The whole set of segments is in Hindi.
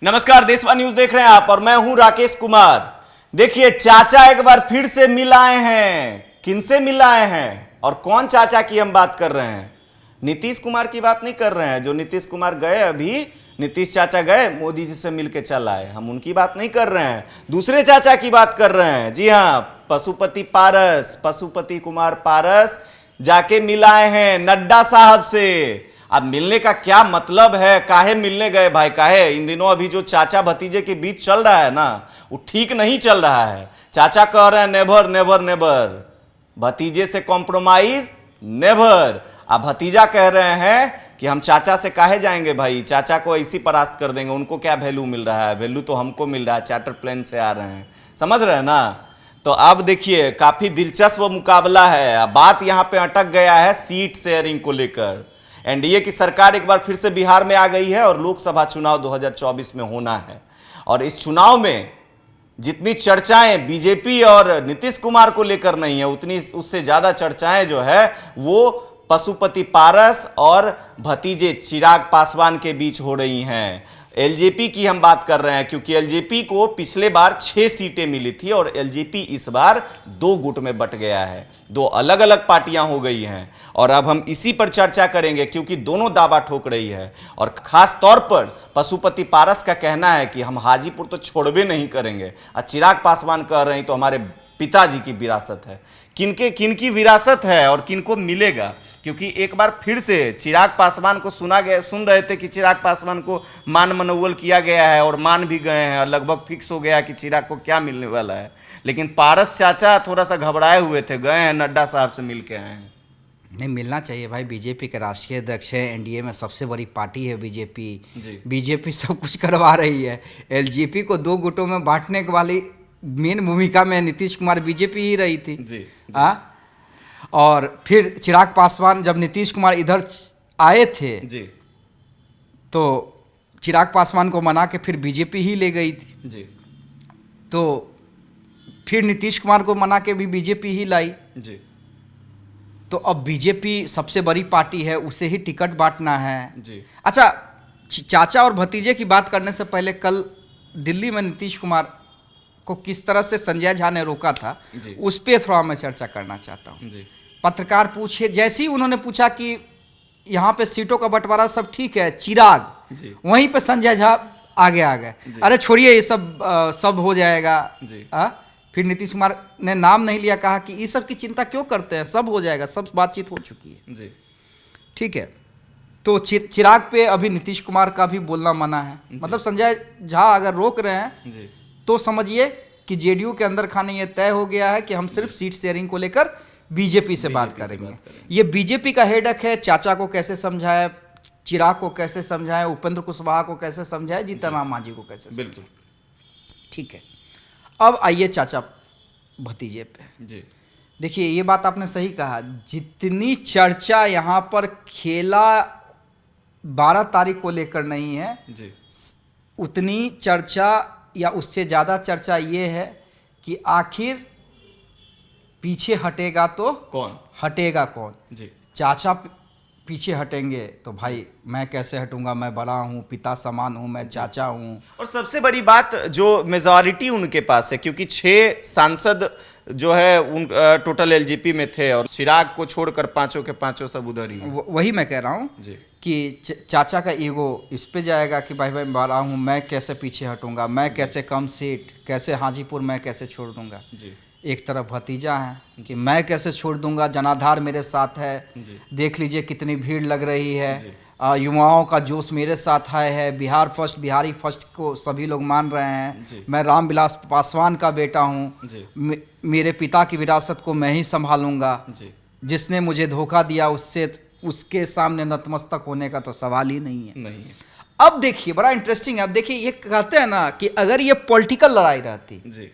नमस्कार, देशवा न्यूज देख रहे हैं आप और मैं हूं राकेश कुमार। देखिए, चाचा एक बार फिर से मिल आए हैं। किनसे मिल आए हैं और कौन चाचा की हम बात कर रहे हैं? नीतीश कुमार की बात नहीं कर रहे हैं। जो नीतीश कुमार गए, अभी नीतीश चाचा गए मोदी जी से मिलके चल आए, हम उनकी बात नहीं कर रहे हैं। दूसरे चाचा की बात कर रहे हैं। जी हाँ, पशुपति कुमार पारस जाके मिलाए हैं नड्डा साहब से। अब मिलने का क्या मतलब है? काहे मिलने गए भाई? काहे इन दिनों अभी जो चाचा भतीजे के बीच चल रहा है ना, वो ठीक नहीं चल रहा है। चाचा कह रहे हैं नेवर नेवर नेवर, भतीजे से कॉम्प्रोमाइज नेवर। अब भतीजा कह रहे हैं कि हम चाचा से काहे जाएंगे भाई, चाचा को ऐसी परास्त कर देंगे, उनको क्या वैल्यू मिल रहा है? वैल्यू तो हमको मिल रहा है, चार्टर प्लेन से आ रहे हैं, समझ रहे हैं ना। तो अब देखिए, काफी दिलचस्प मुकाबला है। बात यहां पे अटक गया है सीट शेयरिंग को लेकर। एनडीए की सरकार एक बार फिर से बिहार में आ गई है और लोकसभा चुनाव 2024 में होना है। और इस चुनाव में जितनी चर्चाएं बीजेपी और नीतीश कुमार को लेकर नहीं है, उतनी उससे ज्यादा चर्चाएं जो है वो पशुपति पारस और भतीजे चिराग पासवान के बीच हो रही हैं। एलजेपी की हम बात कर रहे हैं, क्योंकि एलजेपी को पिछले बार 6 सीटें मिली थी और एलजेपी इस बार 2 गुट में बट गया है, 2 अलग अलग पार्टियां हो गई हैं। और अब हम इसी पर चर्चा करेंगे, क्योंकि दोनों दावा ठोक रही है। और खास तौर पर पशुपति पारस का कहना है कि हम हाजीपुर तो छोड़बे नहीं करेंगे, और चिराग पासवान कह रहे हैं तो हमारे पिताजी की विरासत है। किनकी विरासत है और किनको मिलेगा? क्योंकि एक बार फिर से चिराग पासवान को सुन रहे थे कि चिराग पासवान को मान मनोवल किया गया है और मान भी गए हैं, और लगभग फिक्स हो गया कि चिराग को क्या मिलने वाला है। लेकिन पारस चाचा थोड़ा सा घबराए हुए थे, गए हैं नड्डा साहब से मिल के आए हैं। नहीं, मिलना चाहिए भाई। बीजेपी के राष्ट्रीय अध्यक्ष है, एनडीए में सबसे बड़ी पार्टी है बीजेपी। बीजेपी सब कुछ करवा रही है। एलजेपी को 2 गुटों में बांटने वाली मेन भूमिका में नीतीश कुमार बीजेपी ही रही थी। जी। और फिर चिराग पासवान जब नीतीश कुमार इधर आए थे जी, तो चिराग पासवान को मना के फिर बीजेपी ही ले गई थी जी। तो फिर नीतीश कुमार को मना के भी बीजेपी ही लाई। जी। तो अब बीजेपी सबसे बड़ी पार्टी है, उसे ही टिकट बांटना है। जी। अच्छा, चाचा और भतीजे की बात करने से पहले कल दिल्ली में नीतीश कुमार को किस तरह से संजय झा ने रोका था, उस पर थोड़ा मैं चर्चा करना चाहता हूँ। पत्रकार पूछे, जैसे ही उन्होंने पूछा कि यहाँ पे सीटों का बंटवारा सब ठीक है चिराग, वहीं पे संजय झा आगे आ गए, अरे छोड़िए ये सब हो जाएगा। फिर नीतीश कुमार ने नाम नहीं लिया, कहा कि ये सब की चिंता क्यों करते हैं, सब हो जाएगा, सब बातचीत हो चुकी है। ठीक है, तो चिराग पे अभी नीतीश कुमार का भी बोलना मना है। मतलब संजय झा अगर रोक रहे हैं तो समझिए कि जेडीयू के अंदर खाने ये तय हो गया है कि हम सिर्फ सीट शेयरिंग को लेकर बीजेपी से बात करेंगे। ये बीजेपी का हेडक है। चाचा को कैसे समझाए, चिराग को कैसे समझाए, उपेंद्र कुशवाहा को कैसे समझाए, जीतन राम मांझी को कैसे समझाए। ठीक है, अब आइए चाचा भतीजे पे। देखिए, ये बात आपने सही कहा, जितनी चर्चा यहाँ पर खेला 12 तारीख को लेकर नहीं है, उतनी चर्चा या उससे ज़्यादा चर्चा ये है कि आखिर पीछे हटेगा तो कौन, हटेगा कौन। चाचा पीछे हटेंगे तो भाई मैं कैसे हटूंगा, मैं बड़ा हूँ, पिता समान हूँ, मैं चाचा हूँ। और सबसे बड़ी बात, जो मेजॉरिटी उनके पास है, क्योंकि 6 सांसद जो है उन टोटल एलजेपी में थे, और चिराग को छोड़कर 5 के 5 सब उधर ही। वही मैं कह रहा हूँ कि चाचा का ईगो इस पे जाएगा कि भाई बड़ा हूँ, मैं कैसे पीछे हटूंगा, मैं कैसे कम सीट, कैसे हाजीपुर मैं कैसे छोड़ दूंगा। एक तरफ भतीजा है कि मैं कैसे छोड़ दूंगा, जनाधार मेरे साथ है, देख लीजिए कितनी भीड़ लग रही है, युवाओं का जोश मेरे साथ है, बिहार फर्स्ट, बिहारी फर्स्ट को सभी लोग मान रहे हैं, मैं रामविलास पासवान का बेटा हूँ, मेरे पिता की विरासत को मैं ही संभालूंगा, जिसने मुझे धोखा दिया उसके सामने नतमस्तक होने का तो सवाल ही नहीं है। अब देखिए, बड़ा इंटरेस्टिंग है। अब देखिए, ये कहते हैं ना कि अगर ये पॉलिटिकल लड़ाई रहती,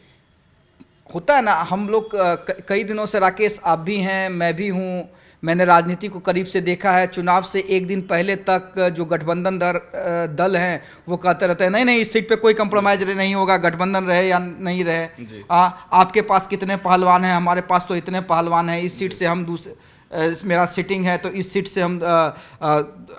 होता है ना, हम लोग कई दिनों से, राकेश आप भी हैं, मैं भी हूँ, मैंने राजनीति को करीब से देखा है। चुनाव से एक दिन पहले तक जो गठबंधन दल हैं वो कहते रहते हैं नहीं इस सीट पे कोई कंप्रोमाइज नहीं होगा, गठबंधन रहे या नहीं रहे। आपके पास कितने पहलवान हैं, हमारे पास तो इतने पहलवान हैं, इस सीट से हम मेरा सिटिंग है तो इस सीट से हम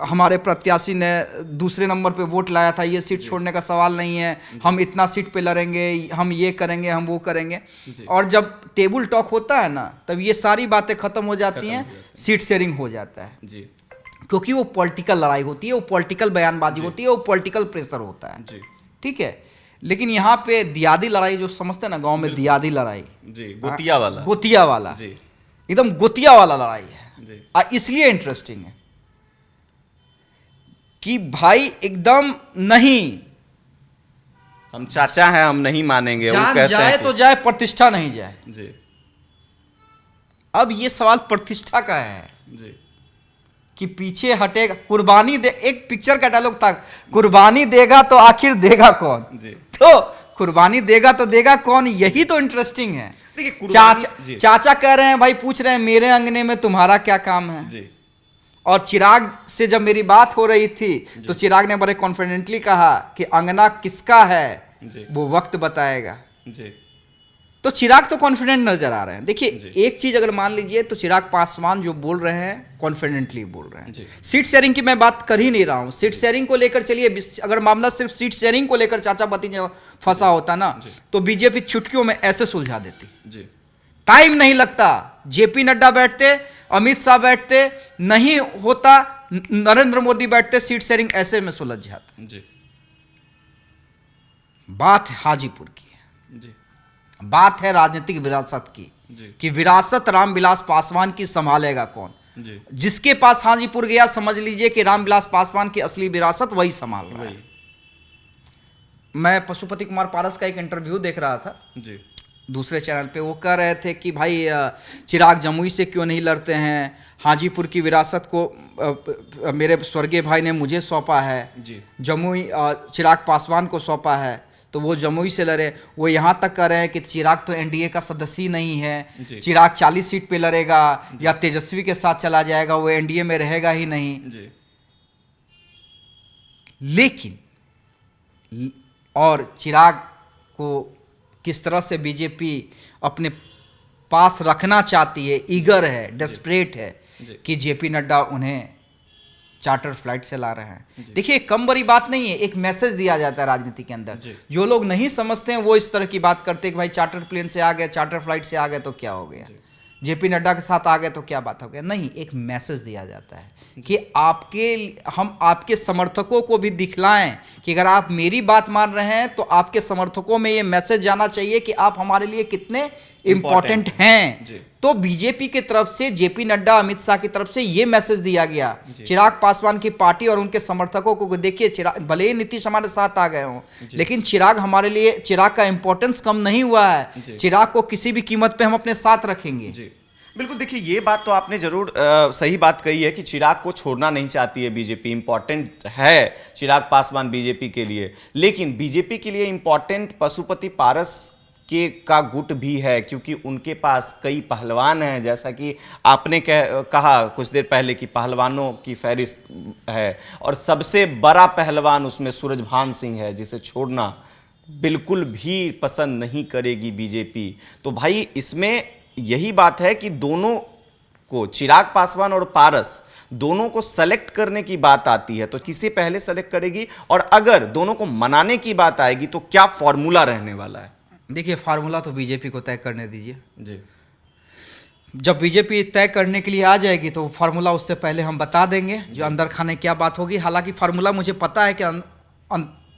हमारे प्रत्याशी ने दूसरे नंबर पे वोट लाया था, ये सीट छोड़ने का सवाल नहीं है, हम इतना सीट पे लड़ेंगे, हम ये करेंगे, हम वो करेंगे। और जब टेबल टॉक होता है ना, तब ये सारी बातें खत्म हो जाती हैं, सीट शेयरिंग हो जाता है जी। क्योंकि वो पॉलिटिकल लड़ाई होती है, वो पॉलिटिकल बयानबाजी होती है, वो पॉलिटिकल प्रेशर होता है जी। ठीक है। लेकिन यहाँ पे दियादी लड़ाई जो समझते हैं ना गांव में, दियादी लड़ाई जी, गोतिया वाला, गोतिया वाला जी, एकदम गोतिया वाला लड़ाई है जी। इसलिए इंटरेस्टिंग है कि भाई एकदम नहीं, हम चाचा हैं, हम नहीं मानेंगे, वो जान कहते जाए हैं तो जाए, प्रतिष्ठा नहीं जाए। जी अब ये सवाल प्रतिष्ठा का है जी कि पीछे हटेगा, कुर्बानी दे, एक पिक्चर का डायलॉग था, कुर्बानी देगा तो आखिर देगा कौन। जी। तो कुर्बानी देगा तो देगा कौन, यही तो इंटरेस्टिंग है। चाचा कह रहे हैं भाई, पूछ रहे हैं मेरे अंगने में तुम्हारा क्या काम है जी। और चिराग से जब मेरी बात हो रही थी तो चिराग ने बड़े कॉन्फिडेंटली कहा कि अंगना किसका है जी। वो वक्त बताएगा। जी। तो चिराग तो कॉन्फिडेंट नजर आ रहे हैं। देखिए एक चीज अगर मान लीजिए तो चिराग पासवान जो बोल रहे हैं कॉन्फिडेंटली बोल रहे हैं। सीट शेयरिंग की मैं बात कर ही नहीं रहा हूं, सीट शेयरिंग को लेकर चलिए, अगर मामला सिर्फ सीट शेयरिंग को लेकर चाचा भतीजे फंसा होता ना तो बीजेपी चुटकियों में ऐसे सुलझा देती जी। टाइम नहीं लगता, जेपी नड्डा बैठते, अमित शाह बैठते, नहीं होता नरेंद्र मोदी बैठते, सीट शेयरिंग ऐसे में सुलझ जाता जी। बात है हाजीपुर की जी। बात है राजनीतिक विरासत की कि विरासत रामविलास पासवान की संभालेगा कौन जी। जिसके पास हाजीपुर गया समझ लीजिए कि रामविलास पासवान की असली विरासत वही संभाल रहा है। मैं पशुपति कुमार पारस का एक इंटरव्यू देख रहा था जी दूसरे चैनल पे, वो कह रहे थे कि भाई चिराग जमुई से क्यों नहीं लड़ते हैं, हाजीपुर की विरासत को मेरे स्वर्गीय भाई ने मुझे सौंपा है जी। जमुई चिराग पासवान को सौंपा है तो वो जमुई से लड़े। वो यहाँ तक कह रहे हैं कि चिराग तो एनडीए का सदस्य ही नहीं है, चिराग 40 सीट पे लड़ेगा या तेजस्वी के साथ चला जाएगा, वो एनडीए में रहेगा ही नहीं जी। लेकिन और चिराग को किस तरह से बीजेपी अपने पास रखना चाहती है, ईगर है, डेस्परेट है कि जेपी नड्डा उन्हें चार्टर फ्लाइट से ला रहे हैं। देखिए कम बड़ी बात नहीं है, एक मैसेज दिया जाता है राजनीति के अंदर। जो लोग नहीं समझते हैं वो इस तरह की बात करते हैं कि भाई चार्टर प्लेन से आ गए, चार्टर फ्लाइट से आ गए तो क्या हो गया, जेपी नड्डा के साथ आ गए तो क्या बात हो गया। नहीं, एक मैसेज दिया जाता है कि हम आपके समर्थकों को भी दिखलाएं कि अगर आप मेरी बात मान रहे हैं तो आपके समर्थकों में ये मैसेज जाना चाहिए कि आप हमारे लिए कितने इंपॉर्टेंट हैं। तो बीजेपी की तरफ से जेपी नड्डा, अमित शाह की तरफ से ये मैसेज दिया गया चिराग पासवान की पार्टी और उनके समर्थकों को, देखिए चिराग भले ही नीतीश हमारे साथ आ गए हों लेकिन चिराग हमारे लिए, चिराग का इंपॉर्टेंस कम नहीं हुआ है, चिराग को किसी भी कीमत पे हम अपने साथ रखेंगे। बिल्कुल, देखिए ये बात तो आपने जरूर सही बात कही है कि चिराग को छोड़ना नहीं चाहती है बीजेपी, इंपॉर्टेंट है चिराग पासवान बीजेपी के लिए, लेकिन बीजेपी के लिए इंपॉर्टेंट पशुपति पारस के का गुट भी है क्योंकि उनके पास कई पहलवान हैं, जैसा कि आपने कहा कुछ देर पहले कि पहलवानों की फहरिस्त है और सबसे बड़ा पहलवान उसमें सूरजभान सिंह है जिसे छोड़ना बिल्कुल भी पसंद नहीं करेगी बीजेपी। तो भाई इसमें यही बात है कि दोनों को, चिराग पासवान और पारस दोनों को सेलेक्ट करने की बात आती है तो किसे पहले सेलेक्ट करेगी, और अगर दोनों को मनाने की बात आएगी तो क्या फॉर्मूला रहने वाला है। देखिए फार्मूला तो बीजेपी को तय करने दीजिए जी। जब बीजेपी तय करने के लिए आ जाएगी तो फार्मूला उससे पहले हम बता देंगे जो अंदर खाने क्या बात होगी। हालांकि फार्मूला मुझे पता है कि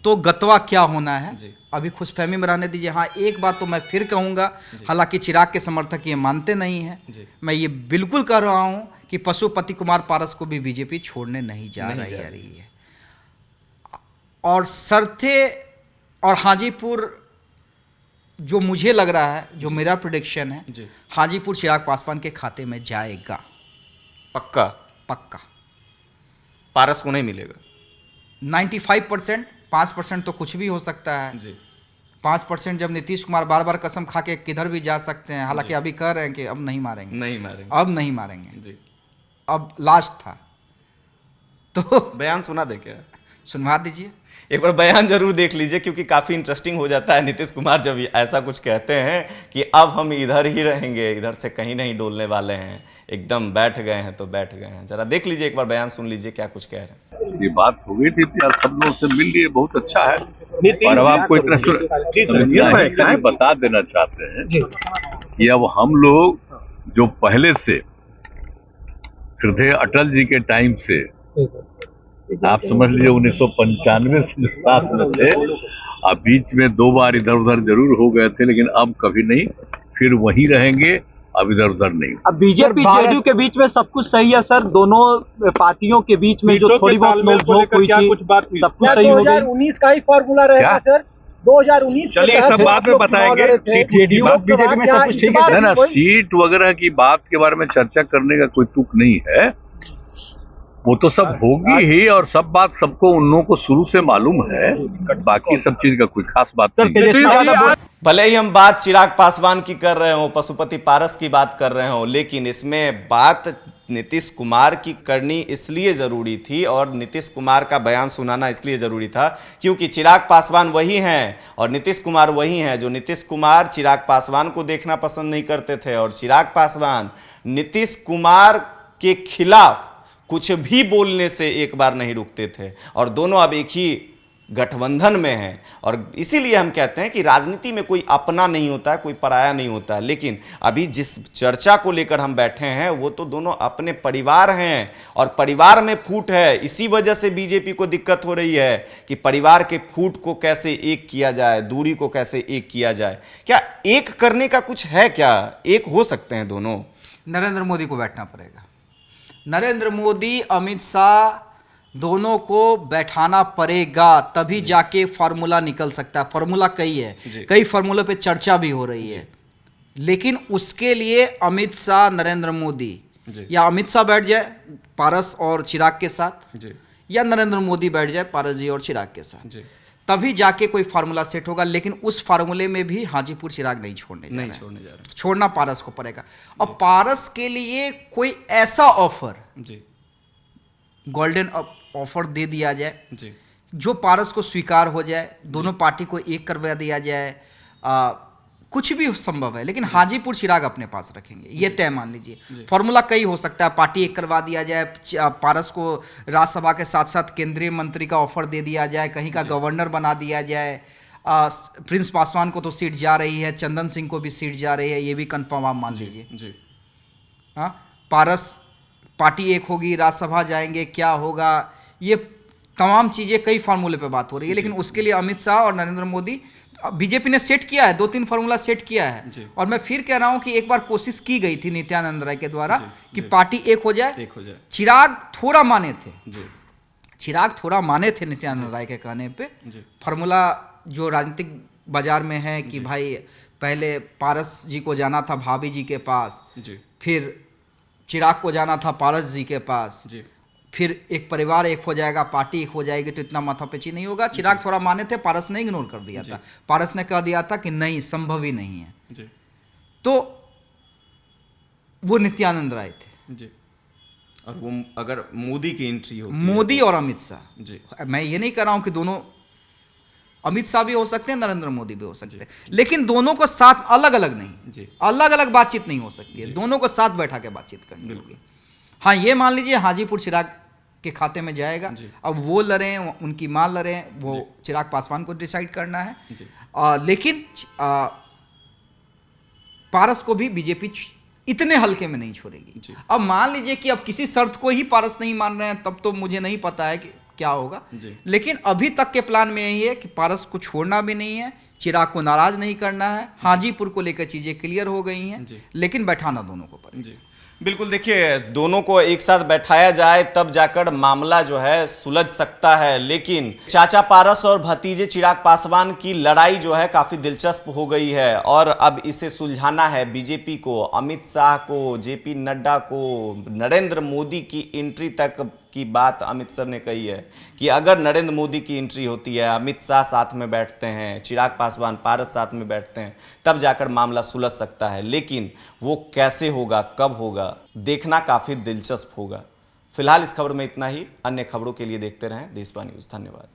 तो गतवा क्या होना है, अभी खुशफहमी में रहने दीजिए। हाँ एक बात तो मैं फिर कहूँगा, हालांकि चिराग के समर्थक ये मानते नहीं हैं, मैं ये बिल्कुल कह रहा हूँ कि पशुपति कुमार पारस को भी बीजेपी छोड़ने नहीं जा रही है। और सरथे और हाजीपुर जो मुझे लग रहा है, जो मेरा प्रेडिक्शन है, हाजीपुर चिराग पासवान के खाते में जाएगा पक्का। पक्का पारस को नहीं मिलेगा 95%, 5% तो कुछ भी हो सकता है जी। 5% जब नीतीश कुमार बार बार कसम खा के किधर भी जा सकते हैं, हालांकि अभी कह रहे हैं कि अब नहीं मारेंगे, अब नहीं मारेंगे जी। अब लास्ट था तो बयान सुना दे क्या, सुनवा दीजिए। एक बार बयान जरूर देख लीजिए, क्योंकि काफ़ी इंटरेस्टिंग हो जाता है नीतीश कुमार जब ऐसा कुछ कहते हैं कि अब हम इधर ही रहेंगे, इधर से कहीं नहीं डोलने वाले हैं, एकदम बैठ गए हैं तो बैठ गए हैं। जरा देख लीजिए, एक बार बयान सुन लीजिए क्या कुछ कह रहे हैं। ये बात हो गई थी, आज सब लोग से मिल लिए, बहुत अच्छा है। और अब आपको इतना बता देना चाहते हैं कि अब हम लोग जो पहले से श्रद्धेय अटल जी के टाइम से, आप समझ लीजिए 1995 से जो साथ में थे, अब बीच में 2 बार इधर उधर जरूर हो गए थे, लेकिन अब कभी नहीं, फिर वहीं रहेंगे, अब इधर उधर नहीं। अब बीजेपी जेडीयू के बीच में सब कुछ सही है सर, दोनों पार्टियों के बीच में जो थोड़ी बहुत नोकझोंक हुई थी, सब कुछ सही हो गई। 2019 का ही फॉर्मूला रहेगा सर, 2019। चलिए सब बाद में बताएंगे, जेडीयू बीजेपी में सब कुछ ठीक है ना। सीट वगैरह की बात के बारे में चर्चा करने का कोई तुक नहीं है, वो तो सब होगी ही, और सब बात सबको उन लोगों को शुरू से मालूम है, बाकी सब चीज का कोई खास बात नहीं। भले ही हम बात चिराग पासवान की कर रहे हो, पशुपति पारस की बात कर रहे हो, लेकिन इसमें बात नीतीश कुमार की करनी इसलिए ज़रूरी थी और नीतीश कुमार का बयान सुनाना इसलिए ज़रूरी था क्योंकि चिराग पासवान वही हैं और नीतीश कुमार वही हैं जो नीतीश कुमार चिराग पासवान को देखना पसंद नहीं करते थे, और चिराग पासवान नीतीश कुमार के खिलाफ कुछ भी बोलने से एक बार नहीं रुकते थे, और दोनों अब एक ही गठबंधन में हैं। और इसीलिए हम कहते हैं कि राजनीति में कोई अपना नहीं होता है, कोई पराया नहीं होता है, लेकिन अभी जिस चर्चा को लेकर हम बैठे हैं वो तो दोनों अपने परिवार हैं और परिवार में फूट है। इसी वजह से बीजेपी को दिक्कत हो रही है कि परिवार के फूट को कैसे एक किया जाए, दूरी को कैसे एक किया जाए। क्या एक करने का कुछ है? क्या एक हो सकते हैं दोनों? नरेंद्र मोदी को बैठना पड़ेगा। नरेंद्र मोदी, अमित शाह, दोनों को बैठाना पड़ेगा, तभी जाके फार्मूला निकल सकता है। फार्मूला कई है, कई फार्मूलों पे चर्चा भी हो रही है, लेकिन उसके लिए अमित शाह, नरेंद्र मोदी, या अमित शाह बैठ जाए पारस और चिराग के साथ, या नरेंद्र मोदी बैठ जाए पारस जी और चिराग के साथ, तभी जाके कोई फार्मूला सेट होगा। लेकिन उस फार्मूले में भी हाजीपुर चिराग नहीं छोड़ने जा रहे, छोड़ना पारस को पड़ेगा। और पारस के लिए कोई ऐसा ऑफर, गोल्डन ऑफर दे दिया जाए जो पारस को स्वीकार हो जाए, दोनों पार्टी को एक करवा दिया जाए, कुछ भी संभव है, लेकिन हाजीपुर चिराग अपने पास रखेंगे, ये तय मान लीजिए। फॉर्मूला कई हो सकता है, पार्टी एक करवा दिया जाए, पारस को राज्यसभा के साथ साथ केंद्रीय मंत्री का ऑफर दे दिया जाए, कहीं का गवर्नर बना दिया जाए। प्रिंस पासवान को तो सीट जा रही है, चंदन सिंह को भी सीट जा रही है, ये भी कंफर्म आप मान लीजिए। हाँ, पारस पार्टी एक होगी, राज्यसभा जाएंगे, क्या होगा, ये तमाम चीज़ें, कई फार्मूले पे बात हो रही है। लेकिन उसके लिए अमित शाह और नरेंद्र मोदी, बीजेपी ने सेट किया है, 2-3 फार्मूला सेट किया है। और मैं फिर कह रहा हूं कि एक बार कोशिश की गई थी नित्यानंद राय के द्वारा कि पार्टी एक हो जाए। चिराग थोड़ा माने थे, चिराग थोड़ा माने थे नित्यानंद राय के कहने पे। फार्मूला जो राजनीतिक बाजार में है कि भाई पहले पारस जी को जाना था भाभी जी के पास, फिर चिराग को जाना था पारस जी के पास, फिर एक परिवार एक हो जाएगा, पार्टी एक हो जाएगी, तो इतना माथापेची नहीं होगा। चिराग थोड़ा माने थे, पारस ने इग्नोर कर दिया था। पारस ने कह दिया था कि नहीं, संभव ही नहीं है। तो वो नित्यानंद राय थे। और वो अगर मोदी की एंट्री हो, मोदी और अमित शाह, मैं ये नहीं कह रहा हूं कि दोनों, अमित शाह भी हो सकते हैं, नरेंद्र मोदी भी हो सकते हैं, लेकिन दोनों को साथ अलग अलग नहीं, अलग अलग बातचीत नहीं हो सकती है, दोनों को साथ बैठा के बातचीत करनी होगी। हाँ, ये मान लीजिए हाजीपुर चिराग के खाते में जाएगा। अब वो लड़ें, उनकी मां लड़ें, वो चिराग पासवान को डिसाइड करना है। लेकिन पारस को भी बीजेपी इतने हल्के में नहीं छोड़ेगी। अब मान लीजिए कि अब किसी शर्त को ही पारस नहीं मान रहे हैं, तब तो मुझे नहीं पता है कि क्या होगा। लेकिन अभी तक के प्लान में यही है कि पारस को छोड़ना भी नहीं है, चिराग को नाराज नहीं करना है। हाजीपुर को लेकर चीजें क्लियर हो गई हैं, लेकिन बैठाना दोनों को पड़ेगा। बिल्कुल, देखिए दोनों को एक साथ बैठाया जाए तब जाकर मामला जो है सुलझ सकता है। लेकिन चाचा पारस और भतीजे चिराग पासवान की लड़ाई जो है काफ़ी दिलचस्प हो गई है और अब इसे सुलझाना है बीजेपी को, अमित शाह को, जेपी नड्डा को, नरेंद्र मोदी की एंट्री तक की बात अमित सर ने कही है कि अगर नरेंद्र मोदी की एंट्री होती है, अमित शाह साथ में बैठते हैं, चिराग पासवान पारस साथ में बैठते हैं, तब जाकर मामला सुलझ सकता है। लेकिन वो कैसे होगा, कब होगा, देखना काफ़ी दिलचस्प होगा। फिलहाल इस खबर में इतना ही। अन्य खबरों के लिए देखते रहें देशवा न्यूज़। धन्यवाद।